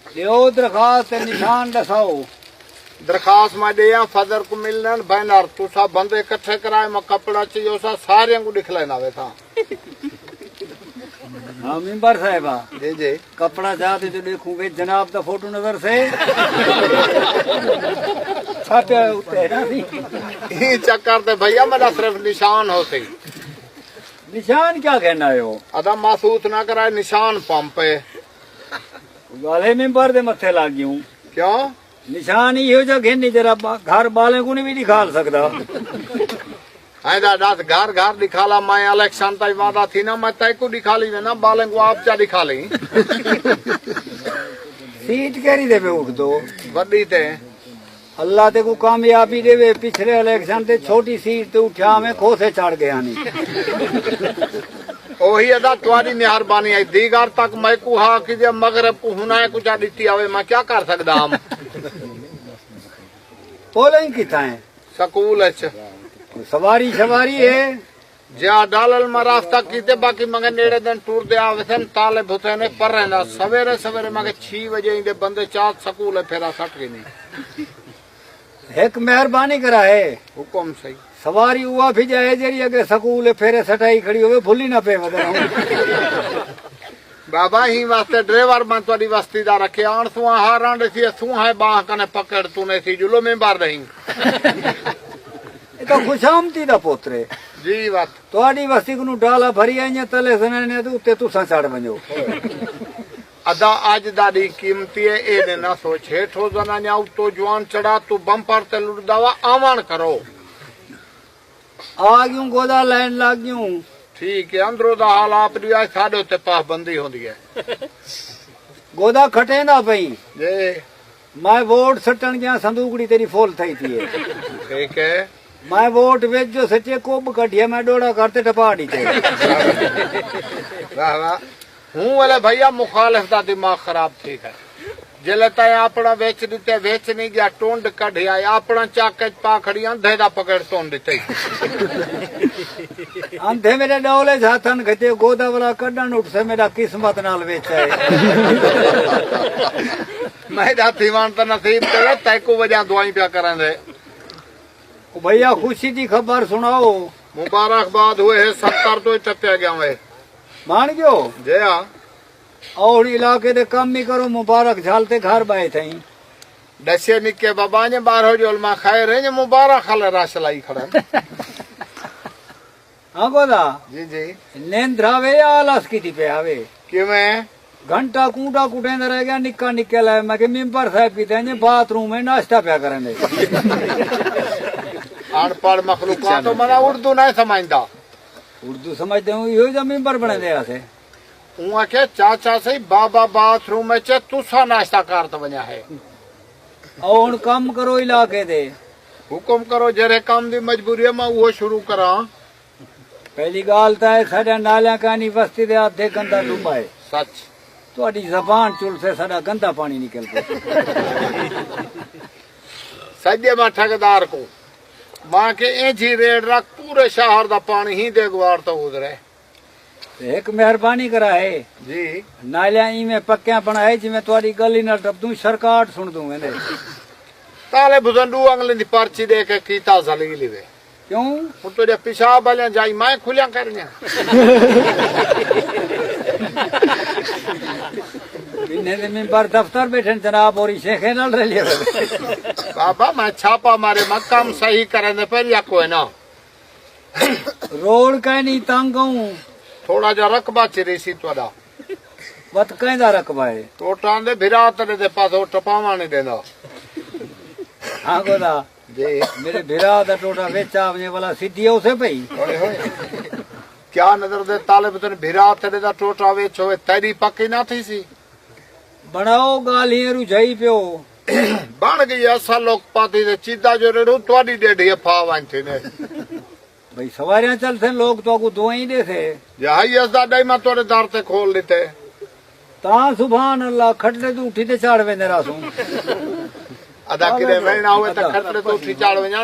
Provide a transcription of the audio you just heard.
दियो दरखास्त निशान दसाओ। दरखास्त मैं दिया फदर को मिलने बैनर तुसा बंदे इकट्ठे कराए मैं कपड़ा चाहिए सा सारे को दिख लेना वे था। हाँ मेंबर साहबा जी जी कपड़ा जाते तो देखूं वे जनाब का फोटो नजर से छापे उते ना ये चक्कर थे भैया मेरा सिर्फ निशान होते निशान क्या कहना है वो अदा महसूस ना कराए निशान पंप है वाले मेंबर दे मथे लाग गयूं क्यों निशान ही हो जगह नहीं जरा घर बाले को नहीं भी दिखा सकता दस घर घर दिखाला मैं इलेक्शन तक वादा थी ना मैं तय को दिखा ली ना बाले को आप क्या दिखा ली सीट केरी देवे उठ दो वड्डी ते अल्लाह ते को कामयाबी देवे पिछले इलेक्शन ते छोटी सीट ते उठा में खोसे चढ़ गया नहीं ओही अदा तुम्हारी मेहरबानी है दीगार तक मैं को हा कि जे मगरब को हुना कुछ दिखती आवे मैं क्या कर सकदा हम पोलिंग किता है स्कूल अच्छा सवारी सवारी है जा डालल में रास्ता कीते बाकी मगे नेड़े दिन टूर दे आवे सन ताले भुते ने पर रहंदा सवेरे सवेरे मगे 6 बजे इंदे बंदे चार स्कूल है फेरा सट के नहीं एक मेहरबानी करा है हुक्म सही सवारी हुआ भी जाए जेरी अगे स्कूल फेरे सटाई खड़ी होवे भूली ना पे बाबा ही वास्ते ड्राइवर में तोड़ी वस्ती दा रखे आन सुहा हारांड सी सुहा बाह कने पकड़ तूने सी जुलो में बार रही तो खुशामती दा पोतरे जी बात तोड़ी वस्ती को डाला भरी आई तले सने उत्ते तुसा चढ़ वञो अदा आज दादी कीमती है ए ना सोच हेठो जना न्याउ तो जवान चढ़ा तू बम्पर ते लुटदावा आमण करो आ गयूं गोदा लाइन लाग गयूं ठीक है अंदरों दा हाल आप दिया साडे उत्ते पाबंदी होंदी है गोदा खटेंदा पई जे मैं वोट सटन गया संदूकड़ी तेरी फोल थई थी ठीक है मैं वोट वेच जो सच्चे कोब कटिया मैं डोड़ा करते टपाड़ी थे वाह वाह हूं वाले भैया मुखालिफ दा दिमाग खराब ठीक है जिले तय अपना वेच दिते वेच नहीं गया टोंड कढ़िया अपना चाक पा खड़ी अंधे दा पकड़ तोड़ दिते अंधे मेरे डोले हाथन खते गोदा वाला कड्डन उठ से मेरा किस्मत नाल वेचा है मैं दा दीवान तो नसीब करे तय को वजह दुआई पिया करन दे भैया खुशी की खबर सुनाओ मुबारकबाद हुए है 70 तो टपया गया है मान गयो जे हाँ और इलाके दे कम ही करो मुबारक झालते घर बाए थई दसे निके बाबा ने बार हो जोल मा खाए रे मुबारक खल रासलाई खड़ा हां गोदा जी जी नींद आवे या आलस की पे आवे किवें घंटा कूटा कुटेंदा रह गया निक्का निके लाए मैं के मेंबर साहब की ते बाथरूम में नाश्ता पिया करने अनपढ़ मखलूका तो मना उर्दू नहीं समझदा उर्दू समझते हूँ यो जा मेंबर बने दे आसे उहा के चाचा से बाबा बाथरूम में चे तुसा नाश्ता करत व냐 है और काम करो इलाके दे हुकुम करो जरे काम दी मजबूरी में वो शुरू करा पहली गाल तो है साडा नालियां कानी बस्ती दे आधे गंदा डूबा है सच ਤੁਹਾਡੀ ਜ਼ਬਾਨ ਚੁਲ से साडा गंदा पानी निकल गया सजे में ठेकेदार को मां के एजी रेड रख पूरे शहर दा पानी ही दे गुआर तो उधरे एक मेहरबानी करा है जी नालियां ई में पक्कियां बनाए जिवें ਤੁਹਾਡੀ गली नाल टप दूं सरकार सुन दूं मैंने ताले बुजंडू अंगले दी पर्ची दे के कीता जलील वे क्यों हुन तो पेशाब वाले जाई मैं खुलिया करनिया इन्हें दे मेंबर दफ्तर बैठन जनाब और शेखे नाल रह लिया बाबा मैं छापा मारे मैं काम सही करन दे पर या कोई ना रोड का नहीं तंग हूं थोड़ा जा रकबा चिरी सी तोड़ा वत कहंदा रकबा है टोटां दे भिरात दे पास टपावा नहीं देंदा हां गोदा जी मेरे भिरा दा टोटा वेच आवने वाला सीधी उसे पई होए होए क्या नजर दे तालिब तन भिरात दे दा टोटा वेच होए तेरी पक्की ना थी सी बनाओ गाली रुझाई पियो बन गई असा लोक पाती दे चीदा जो रेड़ू तोड़ी डेढ़ी फा वन थे ने भाई सवारियां चलते लोग तो को दो ही दे थे यही असदा डई मैं तोड़े दार ते खोल देते ता सुभान अल्लाह खटले तू उठी ते चाड़ वेंदे रासू अदा किरे वेना हुए त खटले तो उठी चाड़ वञा